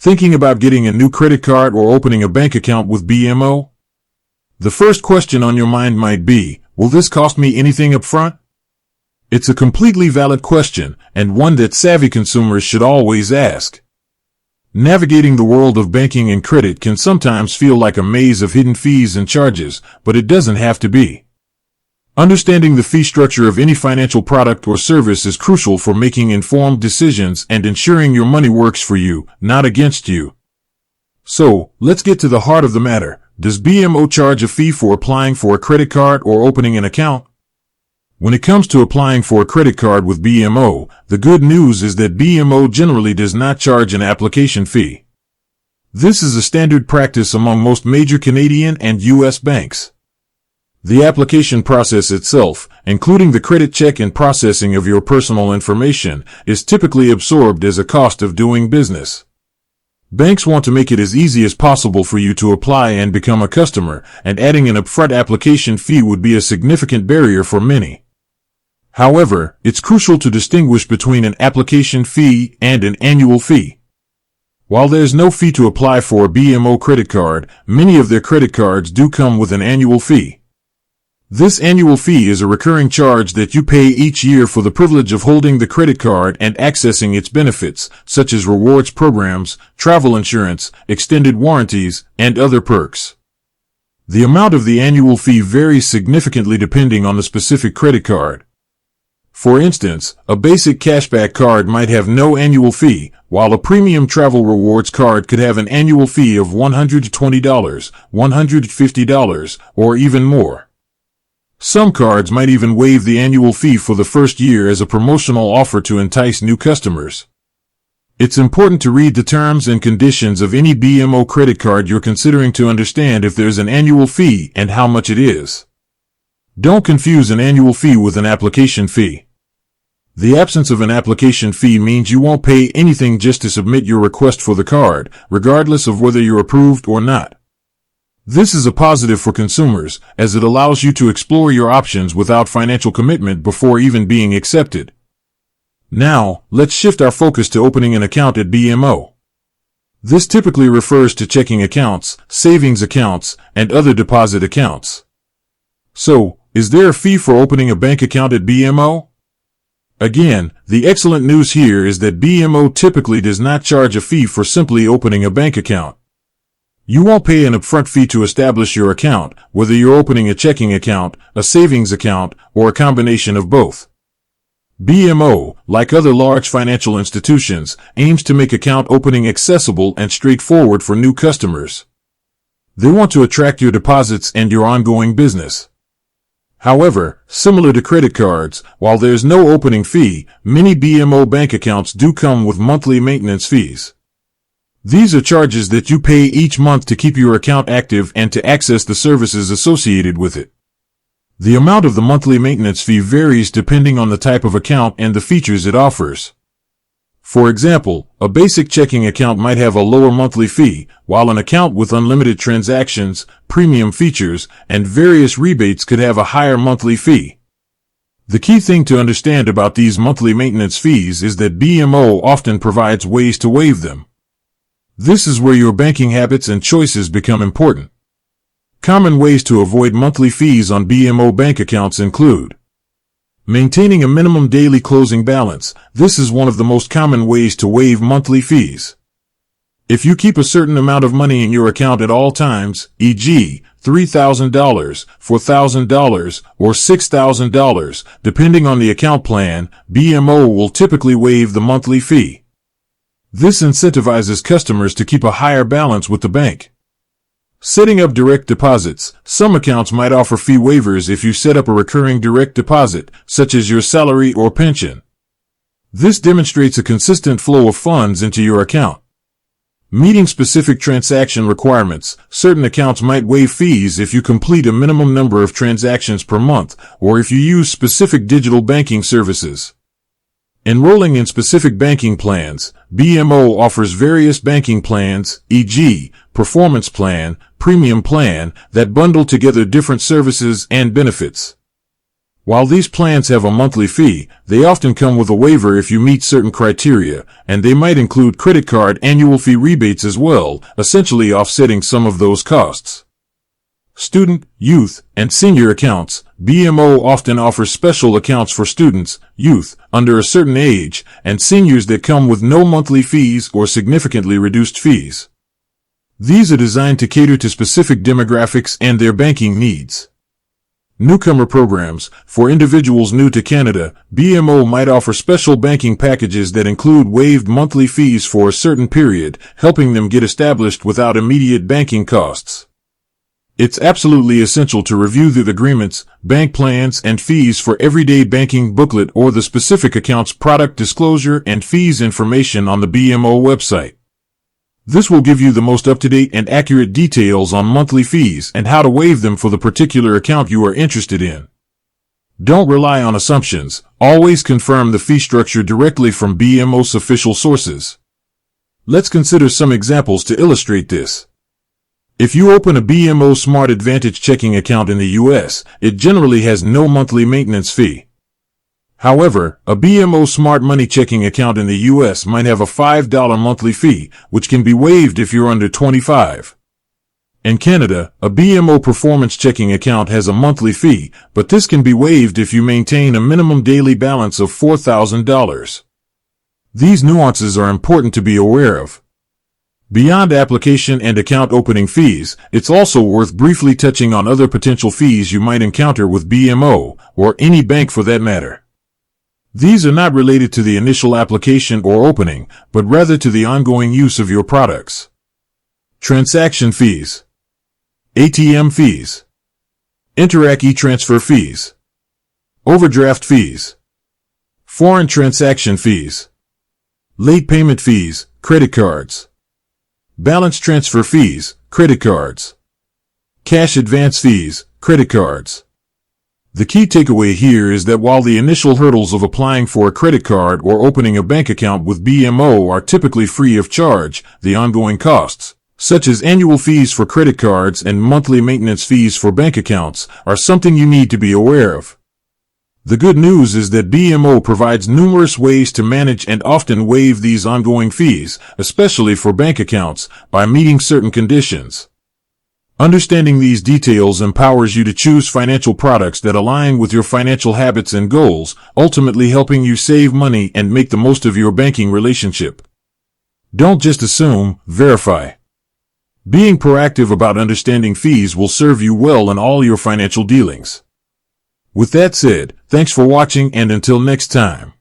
Thinking about getting a new credit card or opening a bank account with BMO? The first question on your mind might be, will this cost me anything up front? It's a completely valid question, and one that savvy consumers should always ask. Navigating the world of banking and credit can sometimes feel like a maze of hidden fees and charges, but it doesn't have to be. Understanding the fee structure of any financial product or service is crucial for making informed decisions and ensuring your money works for you, not against you. So, let's get to the heart of the matter. Does BMO charge a fee for applying for a credit card or opening an account? When it comes to applying for a credit card with BMO, the good news is that BMO generally does not charge an application fee. This is a standard practice among most major Canadian and U.S. banks. The application process itself, including the credit check and processing of your personal information, is typically absorbed as a cost of doing business. Banks want to make it as easy as possible for you to apply and become a customer, and adding an upfront application fee would be a significant barrier for many. However, it's crucial to distinguish between an application fee and an annual fee. While there's no fee to apply for a BMO credit card, many of their credit cards do come with an annual fee. This annual fee is a recurring charge that you pay each year for the privilege of holding the credit card and accessing its benefits, such as rewards programs, travel insurance, extended warranties, and other perks. The amount of the annual fee varies significantly depending on the specific credit card. For instance, a basic cashback card might have no annual fee, while a premium travel rewards card could have an annual fee of $120, $150, or even more. Some cards might even waive the annual fee for the first year as a promotional offer to entice new customers. It's important to read the terms and conditions of any BMO credit card you're considering to understand if there's an annual fee and how much it is. Don't confuse an annual fee with an application fee. The absence of an application fee means you won't pay anything just to submit your request for the card, regardless of whether you're approved or not. This is a positive for consumers, as it allows you to explore your options without financial commitment before even being accepted. Now, let's shift our focus to opening an account at BMO. This typically refers to checking accounts, savings accounts, and other deposit accounts. So, is there a fee for opening a bank account at BMO? Again, the excellent news here is that BMO typically does not charge a fee for simply opening a bank account. You won't pay an upfront fee to establish your account, whether you're opening a checking account, a savings account, or a combination of both. BMO, like other large financial institutions, aims to make account opening accessible and straightforward for new customers. They want to attract your deposits and your ongoing business. However, similar to credit cards, while there's no opening fee, many BMO bank accounts do come with monthly maintenance fees. These are charges that you pay each month to keep your account active and to access the services associated with it. The amount of the monthly maintenance fee varies depending on the type of account and the features it offers. For example, a basic checking account might have a lower monthly fee, while an account with unlimited transactions, premium features, and various rebates could have a higher monthly fee. The key thing to understand about these monthly maintenance fees is that BMO often provides ways to waive them. This is where your banking habits and choices become important. Common ways to avoid monthly fees on BMO bank accounts include maintaining a minimum daily closing balance. This is one of the most common ways to waive monthly fees. If you keep a certain amount of money in your account at all times, e.g., $3,000, $4,000, or $6,000, depending on the account plan, BMO will typically waive the monthly fee. This incentivizes customers to keep a higher balance with the bank. Setting up direct deposits. Some accounts might offer fee waivers if you set up a recurring direct deposit, such as your salary or pension. This demonstrates a consistent flow of funds into your account. Meeting specific transaction requirements. Certain accounts might waive fees if you complete a minimum number of transactions per month, or if you use specific digital banking services. Enrolling in specific banking plans. BMO offers various banking plans, e.g., Performance Plan, Premium Plan, that bundle together different services and benefits. While these plans have a monthly fee, they often come with a waiver if you meet certain criteria, and they might include credit card annual fee rebates as well, essentially offsetting some of those costs. Student, youth, and senior accounts. BMO often offers special accounts for students, youth, under a certain age, and seniors that come with no monthly fees or significantly reduced fees. These are designed to cater to specific demographics and their banking needs. Newcomer programs. For individuals new to Canada, BMO might offer special banking packages that include waived monthly fees for a certain period, helping them get established without immediate banking costs. It's absolutely essential to review the agreements, bank plans, and fees for everyday banking booklet or the specific account's product disclosure and fees information on the BMO website. This will give you the most up-to-date and accurate details on monthly fees and how to waive them for the particular account you are interested in. Don't rely on assumptions. Always confirm the fee structure directly from BMO's official sources. Let's consider some examples to illustrate this. If you open a BMO Smart Advantage checking account in the US, it generally has no monthly maintenance fee. However, a BMO Smart Money checking account in the US might have a $5 monthly fee, which can be waived if you're under 25. In Canada, a BMO Performance checking account has a monthly fee, but this can be waived if you maintain a minimum daily balance of $4,000. These nuances are important to be aware of. Beyond application and account opening fees, it's also worth briefly touching on other potential fees you might encounter with BMO, or any bank for that matter. These are not related to the initial application or opening, but rather to the ongoing use of your products. Transaction fees. ATM fees. Interac e-transfer fees. Overdraft fees. Foreign transaction fees. Late payment fees, credit cards. Balance transfer fees, credit cards. Cash advance fees, credit cards. The key takeaway here is that while the initial hurdles of applying for a credit card or opening a bank account with BMO are typically free of charge, the ongoing costs, such as annual fees for credit cards and monthly maintenance fees for bank accounts, are something you need to be aware of. The good news is that BMO provides numerous ways to manage and often waive these ongoing fees, especially for bank accounts, by meeting certain conditions. Understanding these details empowers you to choose financial products that align with your financial habits and goals, ultimately helping you save money and make the most of your banking relationship. Don't just assume, verify. Being proactive about understanding fees will serve you well in all your financial dealings. With that said, thanks for watching, and until next time.